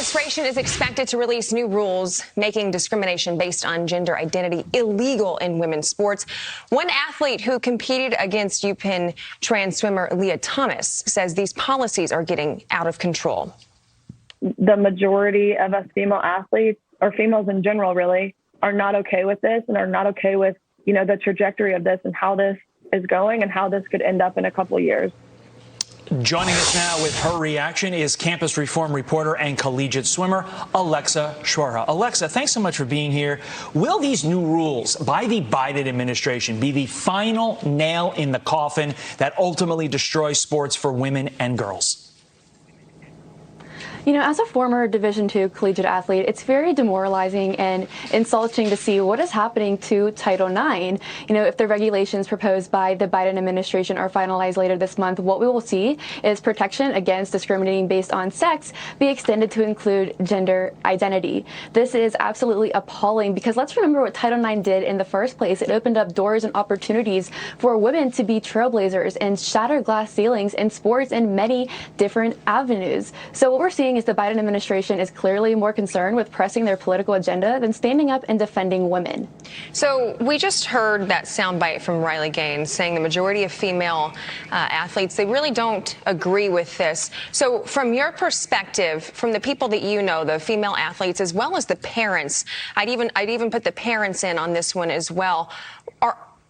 administration is expected to release new rules making discrimination based on gender identity illegal in women's sports. One athlete who competed against UPenn trans swimmer Leah Thomas says these policies are getting out of control. The majority of us female athletes, or females in general really, are not okay with this and are not okay with, the trajectory of this and how this is going and how this could end up in a couple of years. Joining us now with her reaction is campus reform reporter and collegiate swimmer Alexa SCHWERHA. Alexa, thanks so much for being here. Will these new rules by the Biden administration be the final nail in the coffin that ultimately destroys sports for women and girls? As a former Division II collegiate athlete, it's very demoralizing and insulting to see what is happening to Title IX. If the regulations proposed by the Biden administration are finalized later this month, what we will see is protection against discriminating based on sex be extended to include gender identity. This is absolutely appalling because let's remember what Title IX did in the first place. It opened up doors and opportunities for women to be trailblazers and shatter glass ceilings in sports in many different avenues. So what we're seeing is the Biden administration is clearly more concerned with pressing their political agenda than standing up and defending women. So we just heard that soundbite from Riley Gaines saying the majority of female athletes, they really don't agree with this. So from your perspective, from the people that you know, the female athletes as well as the parents, I'd even put the parents in on this one as well.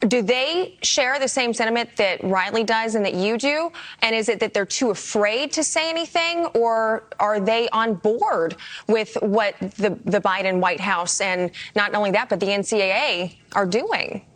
Do they share the same sentiment that Riley does and that you do? And is it that they're too afraid to say anything, or are they on board with what the Biden White House and not only that, but the NCAA are doing?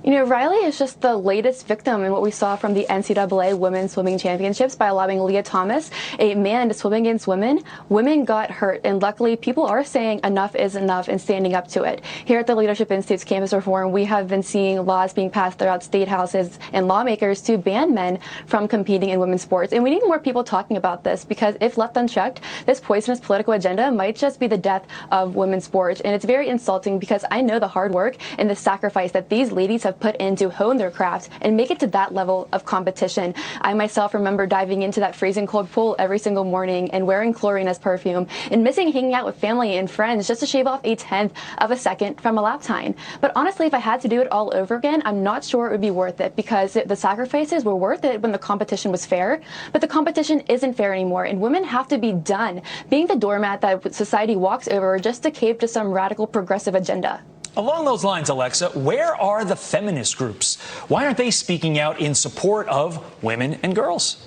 Riley is just the latest victim in what we saw from the NCAA Women's Swimming Championships by allowing Leah Thomas, a man, to swim against women. Women got hurt, and luckily people are saying enough is enough and standing up to it. Here at the Leadership Institute's Campus Reform, we have been seeing laws being passed throughout state houses and lawmakers to ban men from competing in women's sports. And we need more people talking about this because if left unchecked, this poisonous political agenda might just be the death of women's sports. And it's very insulting because I know the hard work and the sacrifice that these ladies have put in to hone their craft and make it to that level of competition. I myself remember diving into that freezing cold pool every single morning and wearing chlorine as perfume and missing hanging out with family and friends just to shave off a 1/10 of a second from a lap time. But honestly, if I had to do it all over again, I'm not sure it would be worth it because the sacrifices were worth it when the competition was fair, but the competition isn't fair anymore, and women have to be done being the doormat that society walks over just to cave to some radical progressive agenda. Along those lines, Alexa, where are the feminist groups? Why aren't they speaking out in support of women and girls?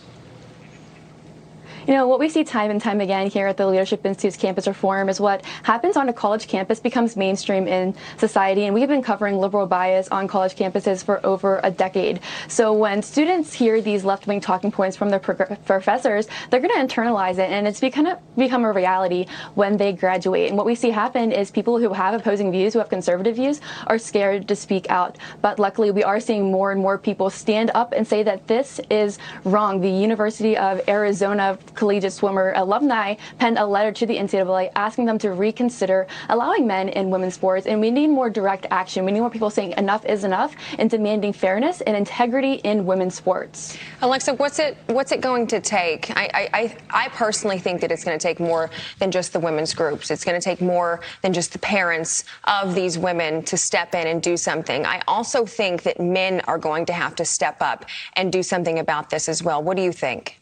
What we see time and time again here at the Leadership Institute's Campus Reform is what happens on a college campus becomes mainstream in society, and we've been covering liberal bias on college campuses for over a decade. So when students hear these left-wing talking points from their professors, they're going to internalize it, and it's become a reality when they graduate. And what we see happen is people who have opposing views, who have conservative views, are scared to speak out. But luckily, we are seeing more and more people stand up and say that this is wrong. The University of Arizona collegiate swimmer alumni penned a letter to the NCAA asking them to reconsider allowing men in women's sports, and we need more direct action. We need more people saying enough is enough and demanding fairness and integrity in women's sports. Alexa, what's it going to take? I personally think that it's going to take more than just the women's groups. It's going to take more than just the parents of these women to step in and do something. I also think that men are going to have to step up and do something about this as well. What do you think?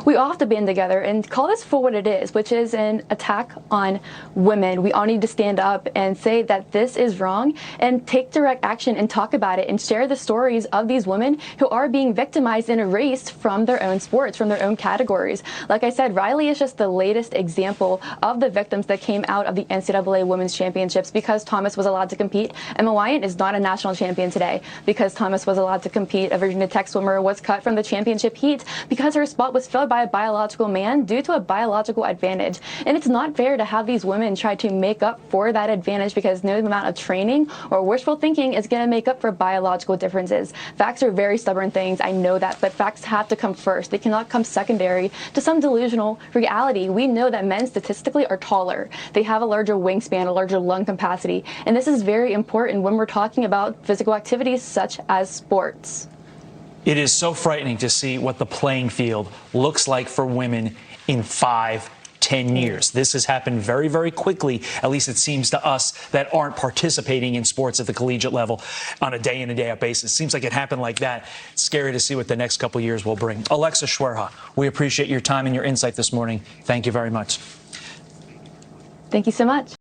We all have to band together and call this for what it is, which is an attack on women. We all need to stand up and say that this is wrong and take direct action and talk about it and share the stories of these women who are being victimized and erased from their own sports, from their own categories. Like I said, Riley is just the latest example of the victims that came out of the NCAA Women's Championships. Because Thomas was allowed to compete, Emma Wyatt is not a national champion today. Because Thomas was allowed to compete, a Virginia Tech swimmer was cut from the championship heat because her spot was filled by a biological man due to a biological advantage. And it's not fair to have these women try to make up for that advantage because no amount of training or wishful thinking is going to make up for biological differences. Facts are very stubborn things, I know that, but facts have to come first. They cannot come secondary to some delusional reality. We know that men statistically are taller. They have a larger wingspan, a larger lung capacity. And this is very important when we're talking about physical activities such as sports. It is so frightening to see what the playing field looks like for women in 5, 10 years. This has happened very, very quickly, at least it seems to us that aren't participating in sports at the collegiate level on a day in and day out basis. Seems like it happened like that. It's scary to see what the next couple years will bring. Alexa SCHWERHA, we appreciate your time and your insight this morning. Thank you very much. Thank you so much.